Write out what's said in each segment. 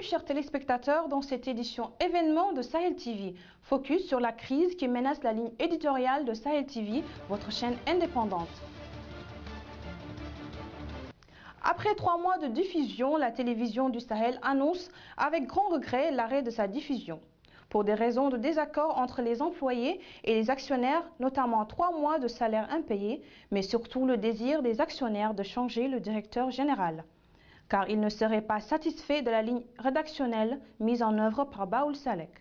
chers téléspectateurs, dans cette édition événement de Sahel TV. Focus sur la crise qui menace la ligne éditoriale de Sahel TV, votre chaîne indépendante. Après 3 mois de diffusion, la télévision du Sahel annonce avec grand regret l'arrêt de sa diffusion. Pour des raisons de désaccord entre les employés et les actionnaires, notamment 3 mois de salaire impayé, mais surtout le désir des actionnaires de changer le directeur général, car ils ne seraient pas satisfaits de la ligne rédactionnelle mise en œuvre par Baoul Salek.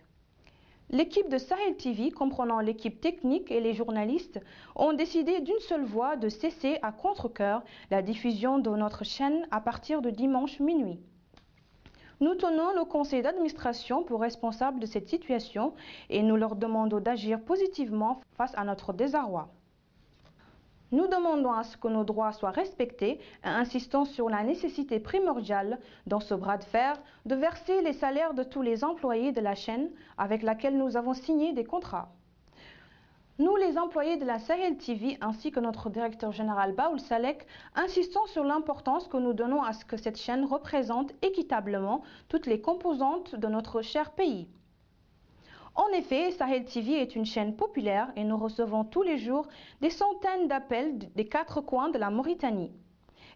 L'équipe de Sahel TV, comprenant l'équipe technique et les journalistes, ont décidé d'une seule voix de cesser à contre-cœur la diffusion de notre chaîne à partir de dimanche minuit. Nous tenons le conseil d'administration pour responsable de cette situation et nous leur demandons d'agir positivement face à notre désarroi. Nous demandons à ce que nos droits soient respectés et insistons sur la nécessité primordiale, dans ce bras de fer, de verser les salaires de tous les employés de la chaîne avec laquelle nous avons signé des contrats. Nous, les employés de la Sahel TV, ainsi que notre directeur général Baoul Salek, insistons sur l'importance que nous donnons à ce que cette chaîne représente équitablement toutes les composantes de notre cher pays. En effet, Sahel TV est une chaîne populaire et nous recevons tous les jours des centaines d'appels des 4 coins de la Mauritanie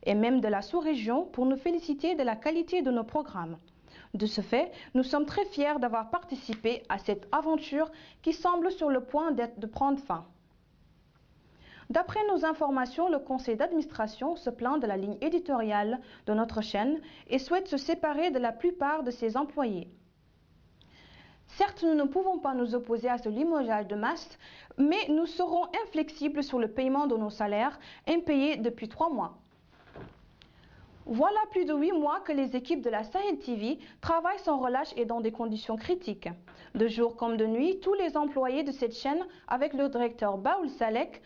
et même de la sous-région pour nous féliciter de la qualité de nos programmes. De ce fait, nous sommes très fiers d'avoir participé à cette aventure qui semble sur le point de prendre fin. D'après nos informations, le conseil d'administration se plaint de la ligne éditoriale de notre chaîne et souhaite se séparer de la plupart de ses employés. Certes, nous ne pouvons pas nous opposer à ce limogeage de masse, mais nous serons inflexibles sur le paiement de nos salaires impayés depuis 3 mois. Voilà plus de 8 mois que les équipes de la Sahel TV travaillent sans relâche et dans des conditions critiques. De jour comme de nuit, tous les employés de cette chaîne, avec le directeur Baoul Salek,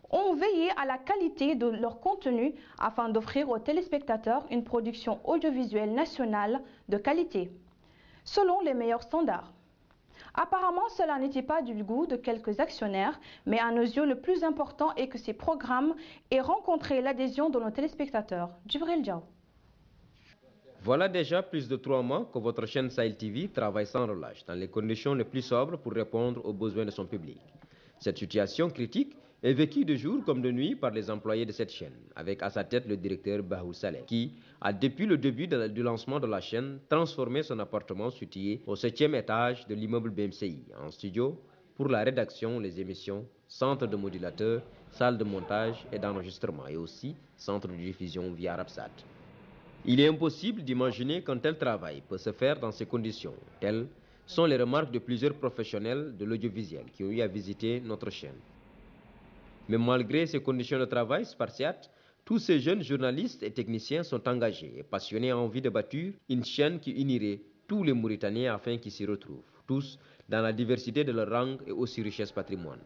ont veillé à la qualité de leur contenu afin d'offrir aux téléspectateurs une production audiovisuelle nationale de qualité, selon les meilleurs standards. Apparemment, cela n'était pas du goût de quelques actionnaires, mais à nos yeux, le plus important est que ces programmes aient rencontré l'adhésion de nos téléspectateurs. Djibril Diaw. Voilà déjà plus de 3 mois que votre chaîne Sahel TV travaille sans relâche, dans les conditions les plus sobres pour répondre aux besoins de son public. Cette situation critique est vécue de jour comme de nuit par les employés de cette chaîne, avec à sa tête le directeur Baoul Salek, qui a depuis le début du lancement de la chaîne transformé son appartement situé au 7e étage de l'immeuble BMCI en studio pour la rédaction, les émissions, centre de modulateur, salle de montage et d'enregistrement et aussi centre de diffusion via Rapsat. Il est impossible d'imaginer qu'un tel travail peut se faire dans ces conditions. Telles sont les remarques de plusieurs professionnels de l'audiovisuel qui ont eu à visiter notre chaîne. Mais malgré ces conditions de travail spartiates, tous ces jeunes journalistes et techniciens sont engagés et passionnés en envie de bâtir une chaîne qui unirait tous les Mauritaniens afin qu'ils s'y retrouvent, tous dans la diversité de leur langue et aussi richesse patrimoine.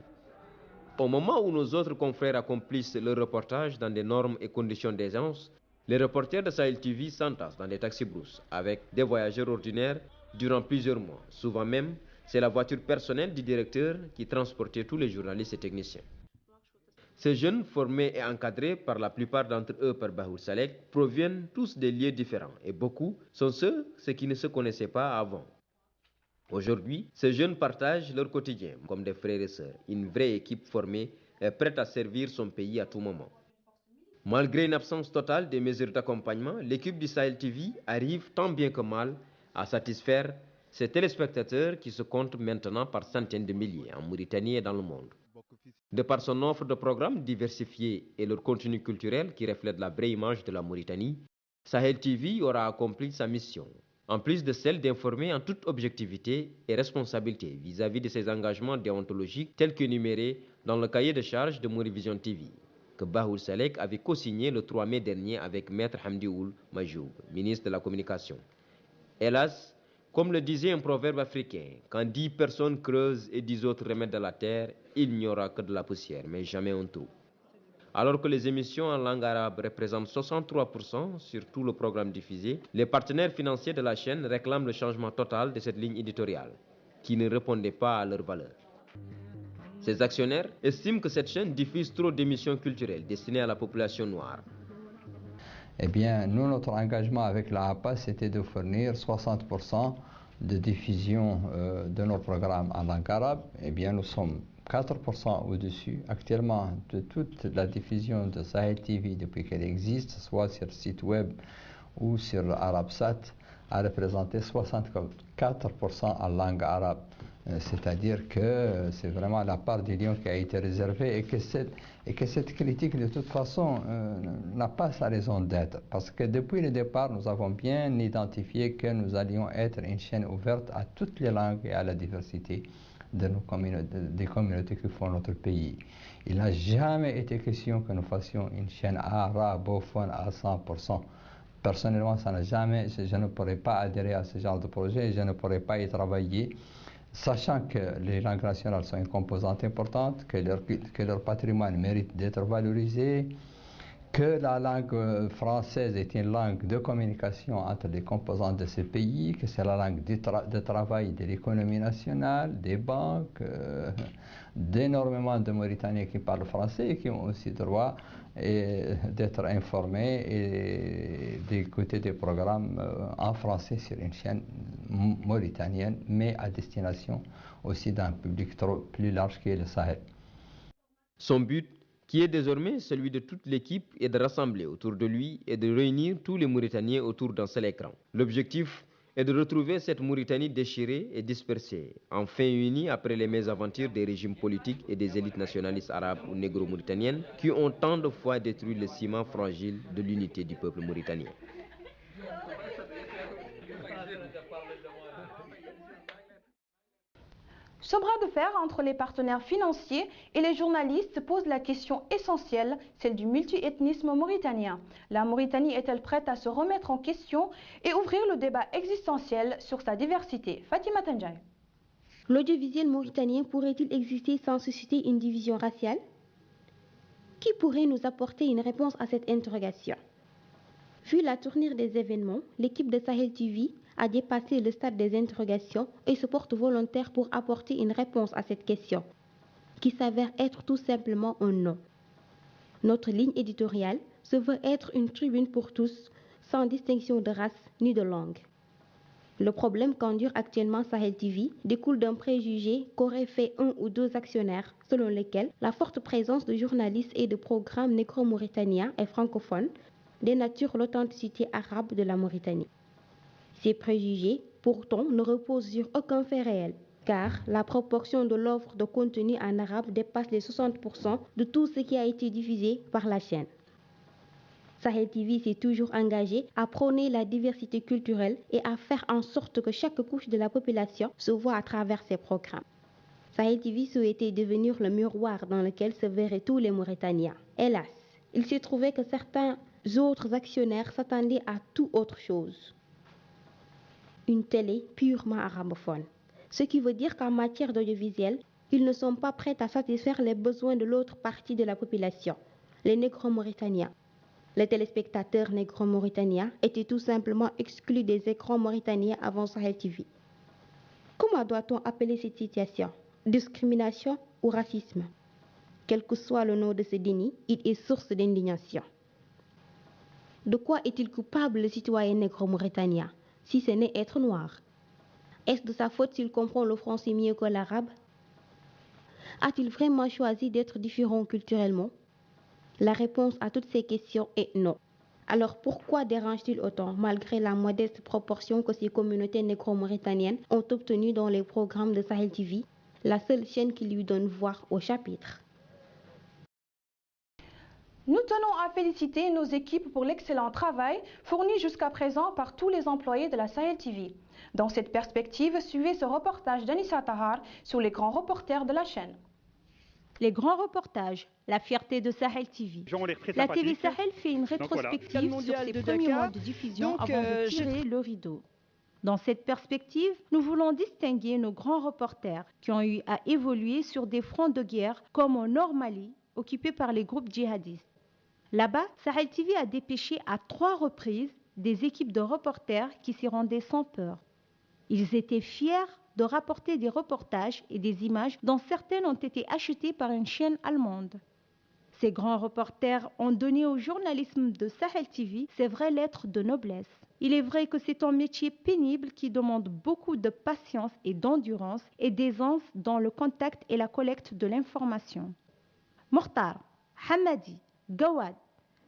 Au moment où nos autres confrères accomplissent leur reportage dans des normes et conditions d'aisance, les reporters de Sahel TV s'entassent dans des taxis-brousses avec des voyageurs ordinaires durant plusieurs mois. Souvent même, c'est la voiture personnelle du directeur qui transportait tous les journalistes et techniciens. Ces jeunes, formés et encadrés par la plupart d'entre eux par Baoul Salek, proviennent tous de lieux différents et beaucoup sont ceux qui ne se connaissaient pas avant. Aujourd'hui, ces jeunes partagent leur quotidien comme des frères et sœurs, une vraie équipe formée et prête à servir son pays à tout moment. Malgré une absence totale des mesures d'accompagnement, l'équipe du Sahel TV arrive tant bien que mal à satisfaire ses téléspectateurs qui se comptent maintenant par centaines de milliers en Mauritanie et dans le monde. De par son offre de programmes diversifiés et leur contenu culturel qui reflète la vraie image de la Mauritanie, Sahel TV aura accompli sa mission, en plus de celle d'informer en toute objectivité et responsabilité vis-à-vis de ses engagements déontologiques tels qu'énumérés dans le cahier de charges de Mourivision TV, que Baoul Salek avait co-signé le 3 mai dernier avec Maître Hamdi Ould Majoub, ministre de la Communication. Hélas, comme le disait un proverbe africain, quand 10 personnes creusent et 10 autres remettent de la terre, il n'y aura que de la poussière, mais jamais un trou. Alors que les émissions en langue arabe représentent 63% sur tout le programme diffusé, les partenaires financiers de la chaîne réclament le changement total de cette ligne éditoriale, qui ne répondait pas à leurs valeurs. Ces actionnaires estiment que cette chaîne diffuse trop d'émissions culturelles destinées à la population noire. Eh bien, nous, notre engagement avec la APA, c'était de fournir 60% de diffusion de nos programmes en langue arabe. Eh bien, nous sommes 4% au-dessus actuellement de toute la diffusion de Sahel TV depuis qu'elle existe, soit sur site web ou sur Arabsat, a représenté 64% en langue arabe. C'est-à-dire que c'est vraiment la part du lion qui a été réservée et que cette critique, de toute façon, n'a pas sa raison d'être. Parce que depuis le départ, nous avons bien identifié que nous allions être une chaîne ouverte à toutes les langues et à la diversité des communautés qui font notre pays. Il n'a jamais été question que nous fassions une chaîne arabophone à 100%. Personnellement, je ne pourrais pas adhérer à ce genre de projet et je ne pourrais pas y travailler, sachant que les langues nationales sont une composante importante, que leur patrimoine mérite d'être valorisé, que la langue française est une langue de communication entre les composantes de ces pays, que c'est la langue de travail de l'économie nationale, des banques, d'énormément de Mauritaniens qui parlent français et qui ont aussi droit d'être informés et d'écouter des programmes en français sur une chaîne mauritanienne, mais à destination aussi d'un public plus large qui est le Sahel. Son but, qui est désormais celui de toute l'équipe, est de rassembler autour de lui et de réunir tous les Mauritaniens autour d'un seul écran. L'objectif est de retrouver cette Mauritanie déchirée et dispersée, enfin unie après les mésaventures des régimes politiques et des élites nationalistes arabes ou négro-mauritaniennes qui ont tant de fois détruit le ciment fragile de l'unité du peuple mauritanien. Ce bras de fer entre les partenaires financiers et les journalistes pose la question essentielle, celle du multiethnisme mauritanien. La Mauritanie est-elle prête à se remettre en question et ouvrir le débat existentiel sur sa diversité? Fatima Tanjay. L'audiovisuel mauritanien pourrait-il exister sans susciter une division raciale? Qui pourrait nous apporter une réponse à cette interrogation? Vu la tournure des événements, l'équipe de Sahel TV a dépassé le stade des interrogations et se porte volontaire pour apporter une réponse à cette question, qui s'avère être tout simplement un non. Notre ligne éditoriale se veut être une tribune pour tous, sans distinction de race ni de langue. Le problème qu'endure actuellement Sahel TV découle d'un préjugé qu'auraient fait un ou deux actionnaires, selon lesquels la forte présence de journalistes et de programmes négro-mauritaniens et francophones dénature l'authenticité arabe de la Mauritanie. Ces préjugés, pourtant, ne reposent sur aucun fait réel, car la proportion de l'offre de contenu en arabe dépasse les 60% de tout ce qui a été diffusé par la chaîne. Sahel TV s'est toujours engagé à prôner la diversité culturelle et à faire en sorte que chaque couche de la population se voit à travers ses programmes. Sahel TV souhaitait devenir le miroir dans lequel se verraient tous les Mauritaniens. Hélas, il s'est trouvé que certains autres actionnaires s'attendaient à tout autre chose. Une télé purement arabophone. Ce qui veut dire qu'en matière d'audiovisuel, ils ne sont pas prêts à satisfaire les besoins de l'autre partie de la population, les négro-mauritaniens. Les téléspectateurs négro-mauritaniens étaient tout simplement exclus des écrans mauritaniens avant Sahel TV. Comment doit-on appeler cette situation? Discrimination ou racisme? Quel que soit le nom de ce déni, il est source d'indignation. De quoi est-il coupable le citoyen négro-mauritanien, si ce n'est être noir? Est-ce de sa faute s'il comprend le français mieux que l'arabe? A-t-il vraiment choisi d'être différent culturellement? La réponse à toutes ces questions est non. Alors pourquoi dérange-t-il autant, malgré la modeste proportion que ces communautés négro-mauritaniennes ont obtenue dans les programmes de Sahel TV, la seule chaîne qui lui donne voix au chapitre? Nous tenons à féliciter nos équipes pour l'excellent travail fourni jusqu'à présent par tous les employés de la Sahel TV. Dans cette perspective, suivez ce reportage d'Anissa Tahar sur les grands reporters de la chaîne. Les grands reportages, la fierté de Sahel TV. La TV Sahel fait une rétrospective sur ses premiers mois de diffusion avant de tirer le rideau. Dans cette perspective, nous voulons distinguer nos grands reporters qui ont eu à évoluer sur des fronts de guerre comme au Nord Mali, occupé par les groupes djihadistes. Là-bas, Sahel TV a dépêché à 3 reprises des équipes de reporters qui s'y rendaient sans peur. Ils étaient fiers de rapporter des reportages et des images dont certaines ont été achetées par une chaîne allemande. Ces grands reporters ont donné au journalisme de Sahel TV ses vraies lettres de noblesse. Il est vrai que c'est un métier pénible qui demande beaucoup de patience et d'endurance et d'aisance dans le contact et la collecte de l'information. Mokhtar, Hamadi, Gawad,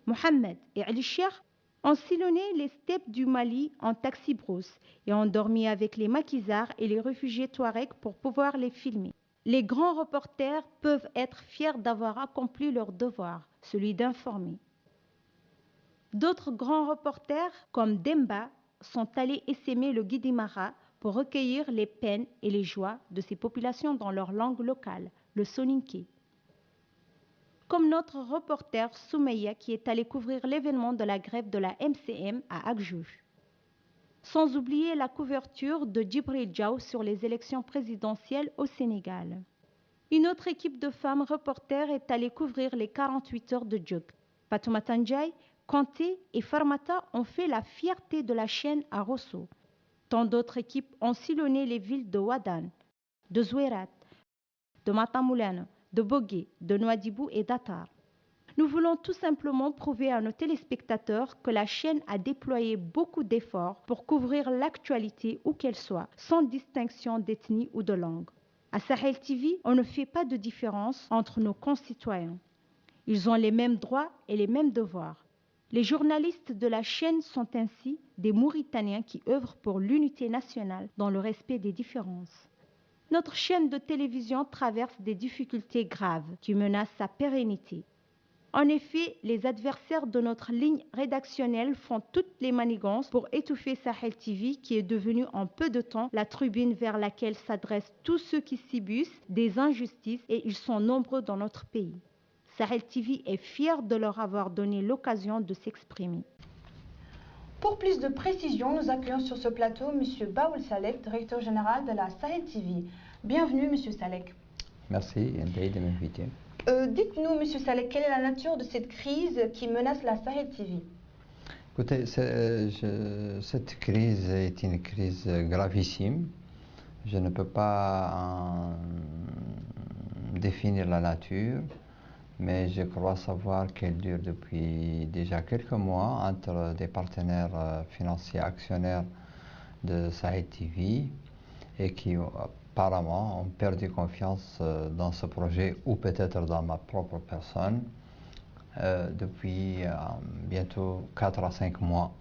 Mohamed et Ali Cheikh ont sillonné les steppes du Mali en taxi-brousse et ont dormi avec les maquisards et les réfugiés touaregs pour pouvoir les filmer. Les grands reporters peuvent être fiers d'avoir accompli leur devoir, celui d'informer. D'autres grands reporters, comme Demba, sont allés essaimer le Guidimara pour recueillir les peines et les joies de ces populations dans leur langue locale, le soninké. Comme notre reporter Soumeya qui est allé couvrir l'événement de la grève de la MCM à Agjuj. Sans oublier la couverture de Djibril Diaw sur les élections présidentielles au Sénégal. Une autre équipe de femmes reporters est allée couvrir les 48 heures de Djouk. Fatoumata Ndiaye, Kanté et Farmata ont fait la fierté de la chaîne à Rosso. Tant d'autres équipes ont sillonné les villes de Ouadane, de Zouérat, de Matamoulane, de Bogué, de Nouadhibou et d'Atar. Nous voulons tout simplement prouver à nos téléspectateurs que la chaîne a déployé beaucoup d'efforts pour couvrir l'actualité où qu'elle soit, sans distinction d'ethnie ou de langue. À Sahel TV, on ne fait pas de différence entre nos concitoyens. Ils ont les mêmes droits et les mêmes devoirs. Les journalistes de la chaîne sont ainsi des Mauritaniens qui œuvrent pour l'unité nationale dans le respect des différences. Notre chaîne de télévision traverse des difficultés graves qui menacent sa pérennité. En effet, les adversaires de notre ligne rédactionnelle font toutes les manigances pour étouffer Sahel TV qui est devenue en peu de temps la tribune vers laquelle s'adressent tous ceux qui subissent des injustices et ils sont nombreux dans notre pays. Sahel TV est fier de leur avoir donné l'occasion de s'exprimer. Pour plus de précision, nous accueillons sur ce plateau M. Baoul Salek, directeur général de la Sahel TV. Bienvenue M. Salek. Merci de m'inviter. Dites-nous M. Salek, quelle est la nature de cette crise qui menace la Sahel TV? Écoutez, cette crise est une crise gravissime. Je ne peux pas en définir la nature, mais je crois savoir qu'elle dure depuis déjà quelques mois entre des partenaires financiers actionnaires de Sahel TV et qui apparemment ont perdu confiance dans ce projet ou peut-être dans ma propre personne depuis bientôt 4 à 5 mois.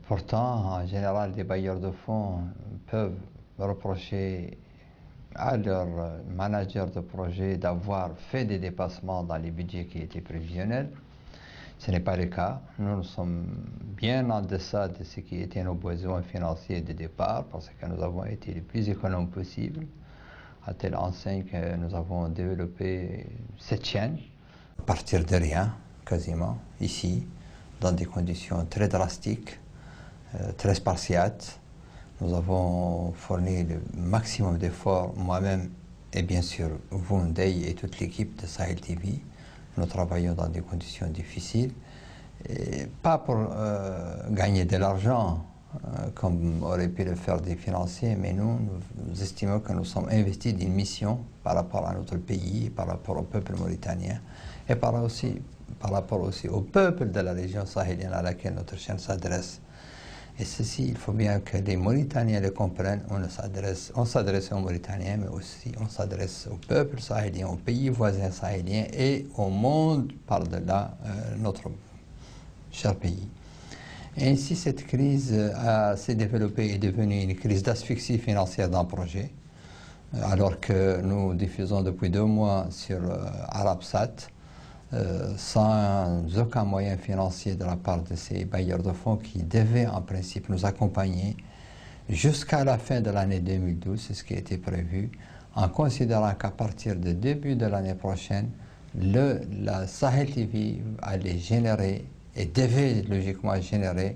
Pourtant, en général, des bailleurs de fonds peuvent reprocher à leur manager de projet d'avoir fait des dépassements dans les budgets qui étaient prévisionnels. Ce n'est pas le cas. Nous sommes bien en deçà de ce qui étaient nos besoins financiers de départ parce que nous avons été les plus économes possible. À telle enseigne que nous avons développé cette chaîne à partir de rien, quasiment, ici, dans des conditions très drastiques, très spartiates. Nous avons fourni le maximum d'efforts, moi-même et bien sûr vous, Ndeye, et toute l'équipe de Sahel TV. Nous travaillons dans des conditions difficiles, et pas pour gagner de l'argent, comme auraient pu le faire des financiers, mais nous estimons que nous sommes investis d'une mission par rapport à notre pays, par rapport au peuple mauritanien, et par rapport aussi au peuple de la région sahélienne à laquelle notre chaîne s'adresse. Et ceci, il faut bien que les Mauritaniens le comprennent. On s'adresse aux Mauritaniens, mais aussi on s'adresse au peuple sahélien, aux pays voisins sahéliens et au monde par-delà notre cher pays. Et ainsi, cette crise s'est développée et est devenue une crise d'asphyxie financière d'un projet, alors que nous diffusons depuis 2 mois sur Arabsat, sans aucun moyen financier de la part de ces bailleurs de fonds qui devaient en principe nous accompagner jusqu'à la fin de l'année 2012, c'est ce qui était prévu, en considérant qu'à partir du début de l'année prochaine, la Sahel TV allait générer et devait logiquement générer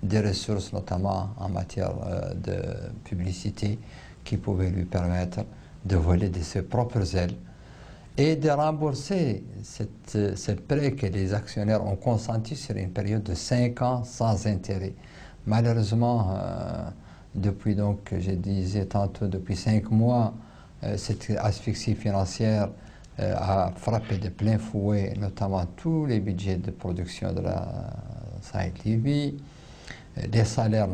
des ressources, notamment en matière de publicité, qui pouvaient lui permettre de voler de ses propres ailes et de rembourser ce prêt que les actionnaires ont consenti sur une période de 5 ans sans intérêt. Malheureusement, depuis donc, je disais tantôt, depuis 5 mois, cette asphyxie financière a frappé de plein fouet, notamment tous les budgets de production de la Sahel TV. Les salaires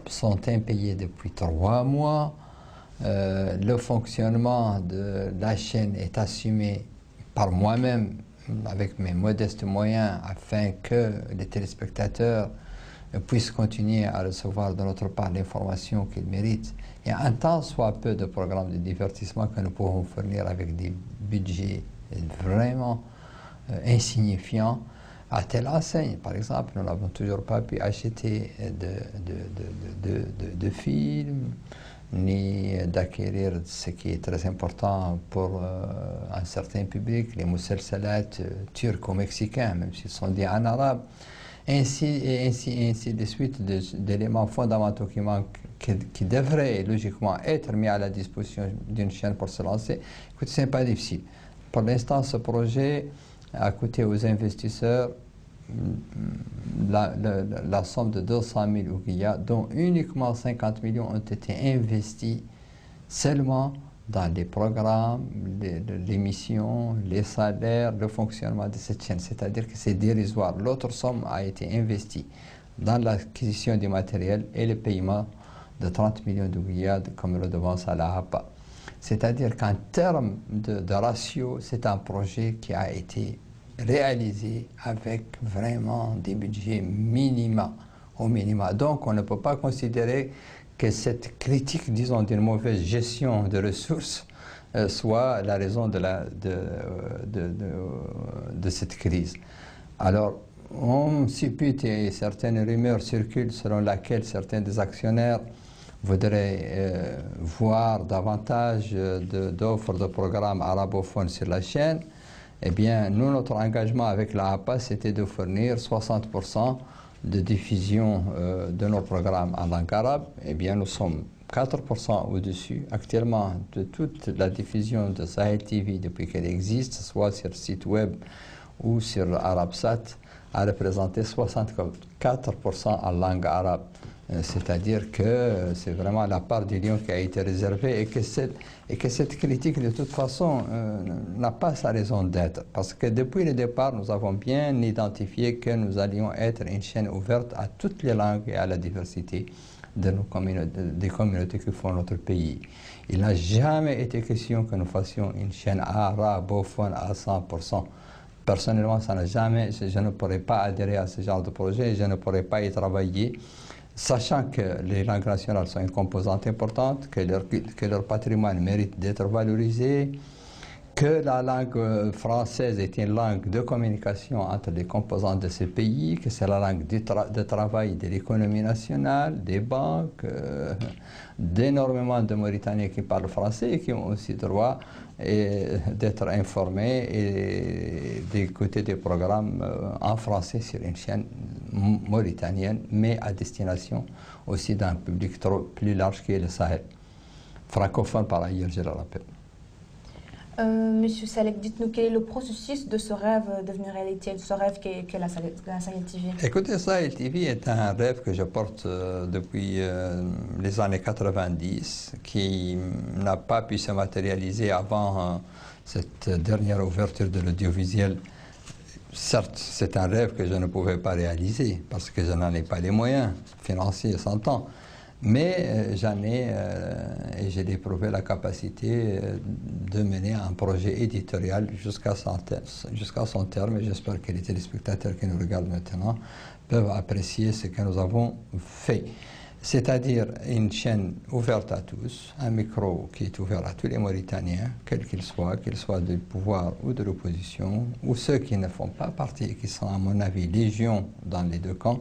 sont impayés depuis 3 mois. Le fonctionnement de la chaîne est assumé par moi-même avec mes modestes moyens afin que les téléspectateurs puissent continuer à recevoir de notre part l'information qu'ils méritent. Et un tant soit peu de programmes de divertissement que nous pouvons fournir avec des budgets vraiment insignifiants. À telle enseigne, par exemple, nous n'avons toujours pas pu acheter de films, ni d'acquérir ce qui est très important pour un certain public, les musalsalat turcs ou mexicains, même s'ils sont dits en arabe, ainsi de suite d'éléments fondamentaux qui manquent, qui devraient logiquement être mis à la disposition d'une chaîne pour se lancer. Écoutez, ce n'est pas difficile. Pour l'instant, ce projet a coûté aux investisseurs la somme de 200 000 ouguiyas, dont uniquement 50 millions ont été investis seulement dans les programmes, l'émission, les salaires, le fonctionnement de cette chaîne. C'est-à-dire que c'est dérisoire. L'autre somme a été investie dans l'acquisition du matériel et le paiement de 30 millions d'ouguiyas comme redevance à la APA. C'est-à-dire qu'en termes de ratio, c'est un projet qui a été réalisé avec vraiment des budgets minima, au minima. Donc on ne peut pas considérer que cette critique, disons, d'une mauvaise gestion de ressources soit la raison de cette crise. Alors, on suppute et certaines rumeurs circulent selon laquelle certains des actionnaires voudraient voir davantage d'offres de programmes arabophones sur la chaîne. Eh bien, nous, notre engagement avec la APA, c'était de fournir 60% de diffusion de nos programmes en langue arabe. Eh bien, nous sommes 4% au-dessus. Actuellement, de toute la diffusion de Sahel TV depuis qu'elle existe, soit sur le site web ou sur Arabsat, a représenté 64% en langue arabe. C'est-à-dire que c'est vraiment la part du lion qui a été réservée et que cette critique, de toute façon, n'a pas sa raison d'être. Parce que depuis le départ, nous avons bien identifié que nous allions être une chaîne ouverte à toutes les langues et à la diversité des communautés qui font notre pays. Il n'a jamais été question que nous fassions une chaîne arabophone à 100%. Personnellement, ça n'a jamais, je ne pourrais pas adhérer à ce genre de projet, je ne pourrais pas y travailler. Sachant que les langues nationales sont une composante importante, que leur patrimoine mérite d'être valorisé, que la langue française est une langue de communication entre les composantes de ce pays, que c'est la langue de travail de l'économie nationale, des banques, d'énormément de Mauritaniens qui parlent français et qui ont aussi droit d'être informés et d'écouter des programmes en français sur une chaîne mauritanienne, mais à destination aussi d'un public plus large qui est le Sahel. Francophone par ailleurs, je le rappelle. Monsieur Salek, dites-nous quel est le processus de ce rêve devenir réalité, de ce rêve qu'est la Sahel TV? Écoutez, Sahel TV est un rêve que je porte depuis les années 90, qui n'a pas pu se matérialiser avant cette dernière ouverture de l'audiovisuel. Certes, c'est un rêve que je ne pouvais pas réaliser parce que je n'en ai pas les moyens financiers, s'entend. Mais j'en ai, et j'ai éprouvé la capacité de mener un projet éditorial jusqu'à son terme. Et j'espère que les téléspectateurs qui nous regardent maintenant peuvent apprécier ce que nous avons fait. C'est-à-dire une chaîne ouverte à tous, un micro qui est ouvert à tous les Mauritaniens, quels qu'ils soient du pouvoir ou de l'opposition, ou ceux qui ne font pas partie et qui sont, à mon avis, légion dans les deux camps.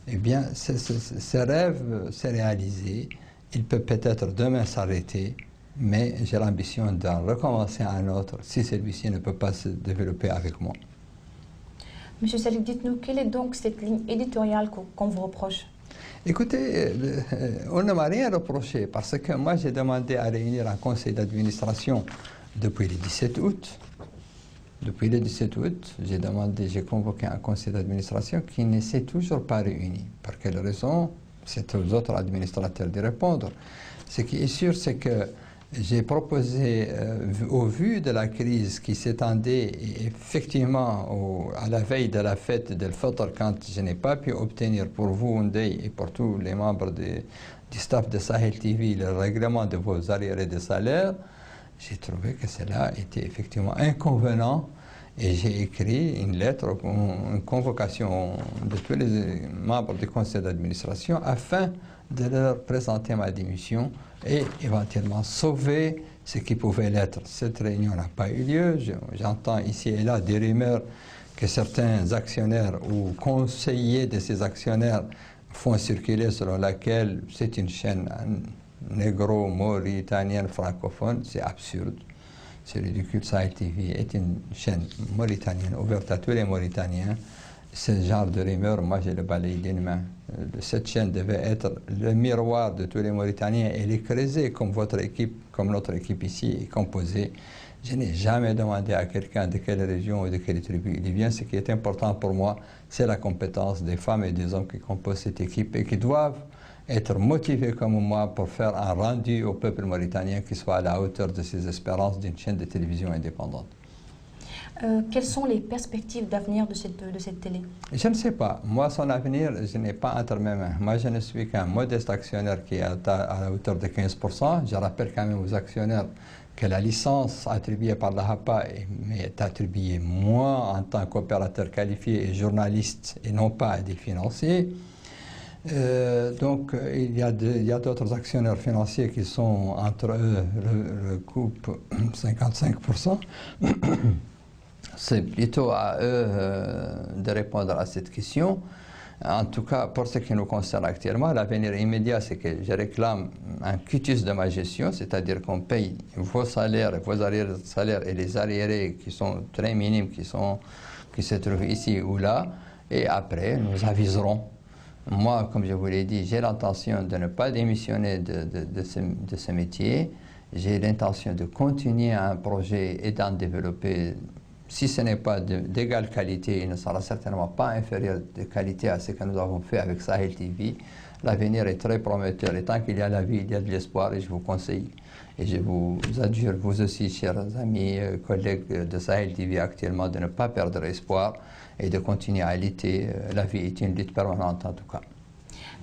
Eh bien, ce rêve s'est réalisé. Il peut peut-être demain s'arrêter, mais j'ai l'ambition d'en recommencer un autre si celui-ci ne peut pas se développer avec moi. Monsieur Salek, dites-nous, quelle est donc cette ligne éditoriale qu'on vous reproche? Écoutez, on ne m'a rien reproché parce que moi j'ai demandé à réunir un conseil d'administration depuis le 17 août. Depuis le 17 août, j'ai convoqué un conseil d'administration qui ne s'est toujours pas réuni. Par quelle raison? C'est aux autres administrateurs de répondre. Ce qui est sûr, c'est que j'ai proposé, au vu de la crise qui s'étendait, effectivement, à la veille de la fête del Fitr, quand je n'ai pas pu obtenir pour vous, Ndeye, et pour tous les membres du staff de Sahel TV, le règlement de vos arriérés de salaire, j'ai trouvé que cela était effectivement inconvenant. Et j'ai écrit une lettre, une convocation de tous les membres du conseil d'administration afin de leur présenter ma démission et éventuellement sauver ce qui pouvait l'être. Cette réunion n'a pas eu lieu. J'entends ici et là des rumeurs que certains actionnaires ou conseillers de ces actionnaires font circuler selon laquelle c'est une chaîne négro-mauritanienne francophone. C'est absurde. C'est ridicule. Sahel TV est une chaîne mauritanienne ouverte à tous les Mauritaniens. Ce genre de rumeur, moi, je le balaye d'une main. Cette chaîne devait être le miroir de tous les Mauritaniens et les creuser comme votre équipe, comme notre équipe ici est composée. Je n'ai jamais demandé à quelqu'un de quelle région ou de quelle tribu il vient. Ce qui est important pour moi, c'est la compétence des femmes et des hommes qui composent cette équipe et qui doivent être motivés comme moi pour faire un rendu au peuple mauritanien qui soit à la hauteur de ses espérances d'une chaîne de télévision indépendante. Quelles sont les perspectives d'avenir de cette télé? Je ne sais pas. Moi, son avenir, je n'ai pas entre mes mains. Moi, je ne suis qu'un modeste actionnaire qui est à la hauteur de 15%. Je rappelle quand même aux actionnaires que la licence attribuée par la HAPA est attribuée moi en tant qu'opérateur qualifié et journaliste et non pas à des financiers. Donc, il y a d'autres actionnaires financiers qui sont entre eux, recoupent 55%. C'est plutôt à eux de répondre à cette question. En tout cas, pour ce qui nous concerne actuellement, l'avenir immédiat, c'est que je réclame un quitus de ma gestion, c'est-à-dire qu'on paye vos salaires, vos arriérés de salaire et les arriérés qui sont très minimes, qui se trouvent ici ou là, et après, nous aviserons. Moi, comme je vous l'ai dit, j'ai l'intention de ne pas démissionner de ce métier. J'ai l'intention de continuer un projet et d'en développer. Si ce n'est pas d'égale qualité, il ne sera certainement pas inférieur de qualité à ce que nous avons fait avec Sahel TV. L'avenir est très prometteur et tant qu'il y a la vie, il y a de l'espoir et je vous conseille. Et je vous adjure, vous aussi, chers amis, collègues de Sahel TV actuellement, de ne pas perdre espoir et de continuer à lutter. La vie est une lutte permanente en tout cas.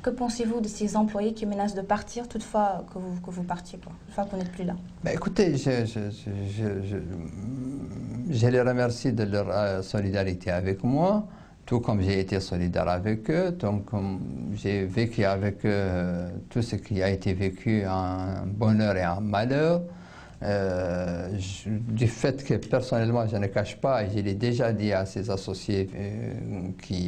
Que pensez-vous de ces employés qui menacent de partir toutefois que vous partiez, une fois que vous n'êtes plus là? Écoutez, je les remercie de leur solidarité avec moi, tout comme j'ai été solidaire avec eux, donc j'ai vécu avec eux tout ce qui a été vécu en bonheur et en malheur. Du fait que personnellement je ne cache pas, et je l'ai déjà dit à ces associés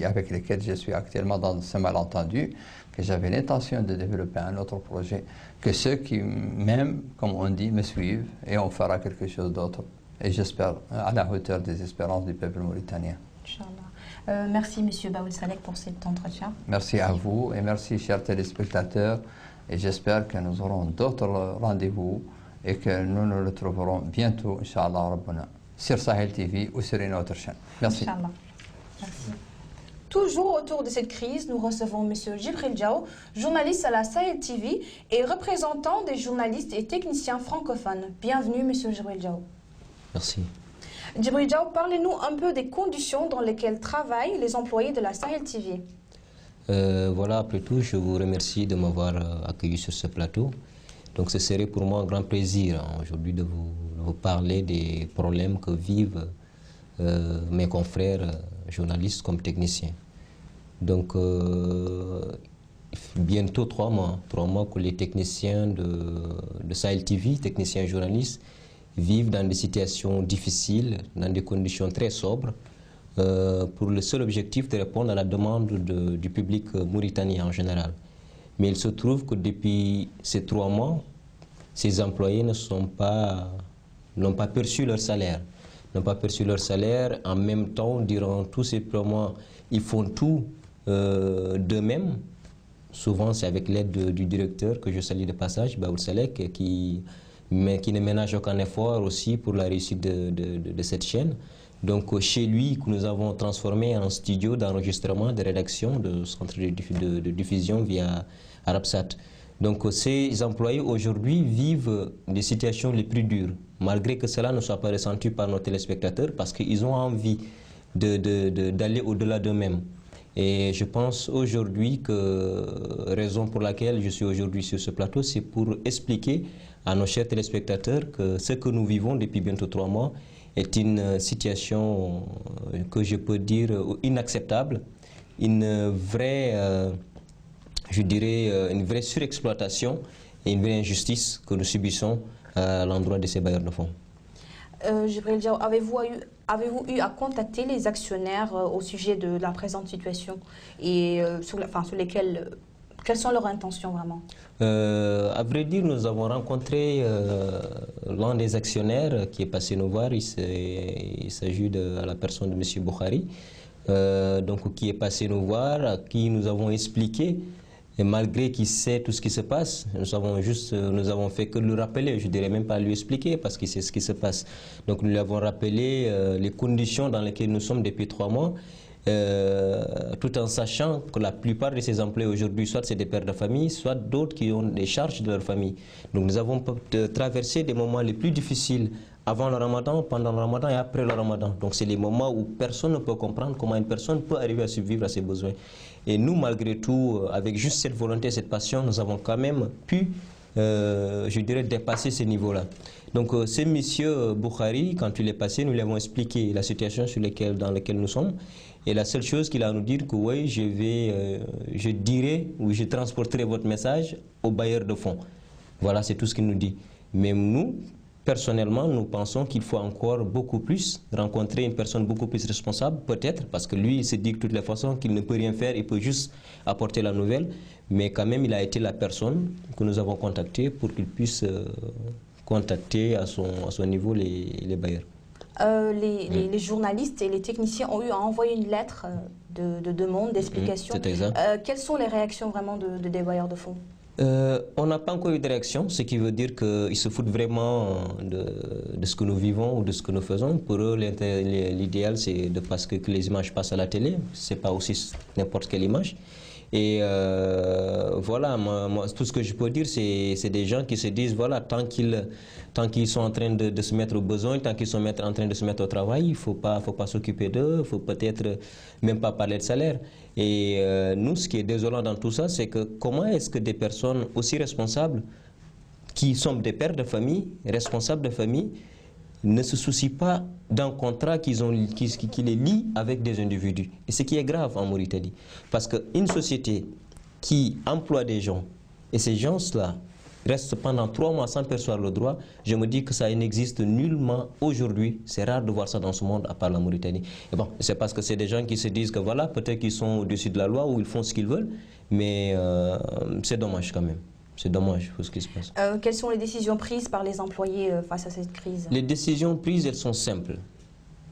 avec lesquels je suis actuellement dans ce malentendu, que j'avais l'intention de développer un autre projet, que ceux qui m'aiment, comme on dit, me suivent et on fera quelque chose d'autre. Et j'espère à la hauteur des espérances du peuple mauritanien. Inch'Allah. Merci M. Baoul Salek pour cet entretien. Merci à vous et merci chers téléspectateurs et j'espère que nous aurons d'autres rendez-vous et que nous nous retrouverons bientôt, Inch'Allah Rabbuna, sur Sahel TV ou sur une autre chaîne. Merci. Inch'Allah. Merci. Toujours autour de cette crise, nous recevons M. Djibril Diaw, journaliste à la Sahel TV et représentant des journalistes et techniciens francophones. Bienvenue M. Djibril Diaw. Merci. Djibril Diaw, parlez-nous un peu des conditions dans lesquelles travaillent les employés de la Sahel TV. Voilà, après tout, je vous remercie de m'avoir accueilli sur ce plateau. Donc ce serait pour moi un grand plaisir aujourd'hui de vous parler des problèmes que vivent mes confrères journalistes comme techniciens. Donc bientôt 3 mois que les techniciens de Sahel TV, techniciens journalistes, vivent dans des situations difficiles, dans des conditions très sobres, pour le seul objectif de répondre à la demande du public mauritanien en général. Mais il se trouve que depuis ces 3 mois, ces employés n'ont pas perçu leur salaire. N'ont pas perçu leur salaire. En même temps, durant tous ces 3 mois, ils font tout d'eux-mêmes. Souvent, c'est avec l'aide du directeur, que je salue de passage, Baoul Salek, qui ne ménage aucun effort aussi pour la réussite de cette chaîne. Donc chez lui, que nous avons transformé en studio d'enregistrement, de rédaction, de centre de diffusion via Arabsat. Donc ces employés aujourd'hui vivent des situations les plus dures, malgré que cela ne soit pas ressenti par nos téléspectateurs, parce qu'ils ont envie d'aller au-delà d'eux-mêmes. Et je pense aujourd'hui que raison pour laquelle je suis aujourd'hui sur ce plateau, c'est pour expliquer à nos chers téléspectateurs que ce que nous vivons depuis bientôt 3 mois est une situation que je peux dire inacceptable, une vraie, je dirais, une vraie surexploitation et une vraie injustice que nous subissons à l'endroit de ces bailleurs de fonds. Jibril Diaw, avez-vous eu à contacter les actionnaires au sujet de la présente situation et sur lesquelles, quelles sont leurs intentions vraiment? À vrai dire, nous avons rencontré l'un des actionnaires qui est passé nous voir. Il s'agit de la personne de M. Bukhari, donc qui est passé nous voir, à qui nous avons expliqué. Et malgré qu'il sait tout ce qui se passe, nous avons fait que lui rappeler, je ne dirais même pas lui expliquer parce qu'il sait ce qui se passe. Donc nous lui avons rappelé les conditions dans lesquelles nous sommes depuis 3 mois, tout en sachant que la plupart de ces employés aujourd'hui, soit c'est des pères de famille, soit d'autres qui ont des charges de leur famille. Donc nous avons traversé des moments les plus difficiles avant le ramadan, pendant le ramadan et après le ramadan. Donc c'est les moments où personne ne peut comprendre comment une personne peut arriver à survivre à ses besoins. Et nous, malgré tout, avec juste cette volonté, cette passion, nous avons quand même pu, je dirais, dépasser ce niveau-là. Donc c'est M. Bukhari, quand il est passé, nous lui avons expliqué la situation dans laquelle nous sommes. Et la seule chose qu'il a à nous dire que oui, je dirai ou je transporterai votre message au bailleur de fonds. Voilà, c'est tout ce qu'il nous dit. Mais nous, personnellement, nous pensons qu'il faut encore beaucoup plus rencontrer une personne beaucoup plus responsable, peut-être, parce que lui, il se dit de toutes les façons qu'il ne peut rien faire, il peut juste apporter la nouvelle, mais quand même, il a été la personne que nous avons contactée pour qu'il puisse contacter à son niveau les bailleurs. Les journalistes et les techniciens ont eu à envoyer une lettre de demande, d'explication. C'est exact. Quelles sont les réactions vraiment des bailleurs de fonds? On n'a pas encore eu de réaction, ce qui veut dire qu'ils se foutent vraiment de ce que nous vivons ou de ce que nous faisons. Pour eux, l'idéal, c'est que les images passent à la télé. Ce n'est pas aussi n'importe quelle image. Et voilà, moi, tout ce que je peux dire, c'est des gens qui se disent, voilà, tant qu'ils sont en train de se mettre au besoin, tant qu'ils sont en train de se mettre au travail, il ne faut pas s'occuper d'eux, il ne faut peut-être même pas parler de salaire. Et nous, ce qui est désolant dans tout ça, c'est que comment est-ce que des personnes aussi responsables, qui sont des pères de famille, responsables de famille, ne se soucient pas d'un contrat qui les lie avec des individus. Et ce qui est grave en Mauritanie. Parce qu'une société qui emploie des gens, et ces gens-là restent pendant 3 mois sans percevoir le droit, je me dis que ça n'existe nullement aujourd'hui. C'est rare de voir ça dans ce monde, à part la Mauritanie. Et bon, c'est parce que c'est des gens qui se disent que voilà, peut-être qu'ils sont au-dessus de la loi ou ils font ce qu'ils veulent, mais c'est dommage quand même. C'est dommage pour ce qui se passe. Quelles sont les décisions prises par les employés face à cette crise? Les décisions prises, elles sont simples.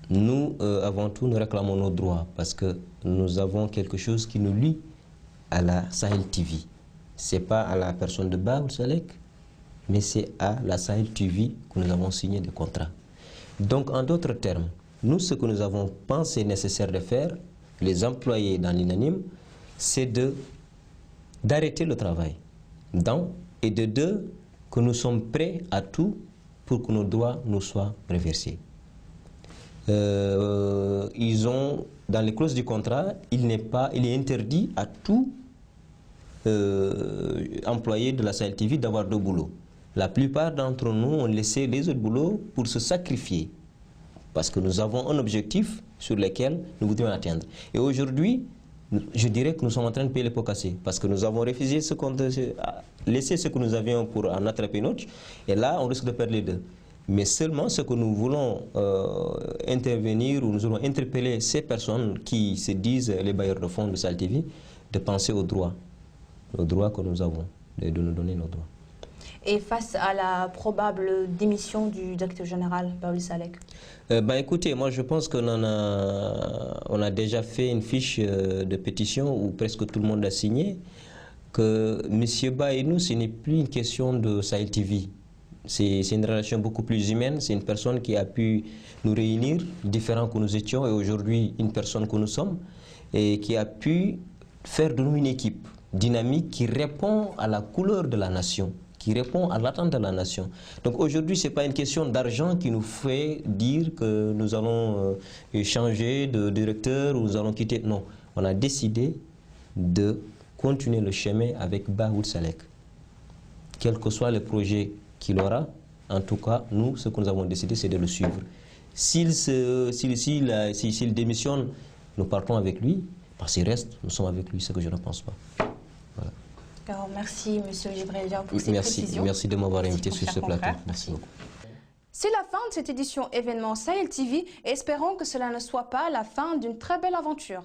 Nous, avant tout, nous réclamons nos droits parce que nous avons quelque chose qui nous lie à la Sahel TV. Ce n'est pas à la personne de Baoul Salek, mais c'est à la Sahel TV que nous avons signé des contrats. Donc, en d'autres termes, nous, ce que nous avons pensé nécessaire de faire, les employés dans l'unanime, c'est d'arrêter le travail. Et de 2, que nous sommes prêts à tout pour que nos droits nous soient reversés. Ils ont, dans les clauses du contrat, il est interdit à tout employé de la Sahel TV d'avoir 2 boulots. La plupart d'entre nous ont laissé les autres boulots pour se sacrifier. Parce que nous avons un objectif sur lequel nous voudrions atteindre. Et aujourd'hui, je dirais que nous sommes en train de payer les pots cassés parce que nous avons refusé laisser ce que nous avions pour en attraper une autre et là on risque de perdre les 2. Mais seulement ce que nous voulons intervenir ou nous allons interpeller ces personnes qui se disent les bailleurs de fonds de Sahel TV de penser aux droits que nous avons, de nous donner nos droits. Et face à la probable démission du directeur général, Baoul Salek? Écoutez, moi je pense qu'on a déjà fait une fiche de pétition où presque tout le monde a signé que M. Ba et nous, ce n'est plus une question de Sahel TV. C'est une relation beaucoup plus humaine, c'est une personne qui a pu nous réunir, différents que nous étions, et aujourd'hui une personne que nous sommes, et qui a pu faire de nous une équipe. dynamique qui répond à la couleur de la nation, qui répond à l'attente de la nation. Donc aujourd'hui, ce n'est pas une question d'argent qui nous fait dire que nous allons changer de directeur ou nous allons quitter. Non, on a décidé de continuer le chemin avec Bahoud Salek. Quel que soit le projet qu'il aura, en tout cas, nous, ce que nous avons décidé, c'est de le suivre. S'il démissionne, nous partons avec lui. S'il reste, nous sommes avec lui, ce que je ne pense pas. Voilà. Alors, merci, M. Djibril Diaw, pour ces précisions. Merci de m'avoir invité sur ce plateau. Merci beaucoup. C'est la fin de cette édition événement Sahel TV et espérons que cela ne soit pas la fin d'une très belle aventure.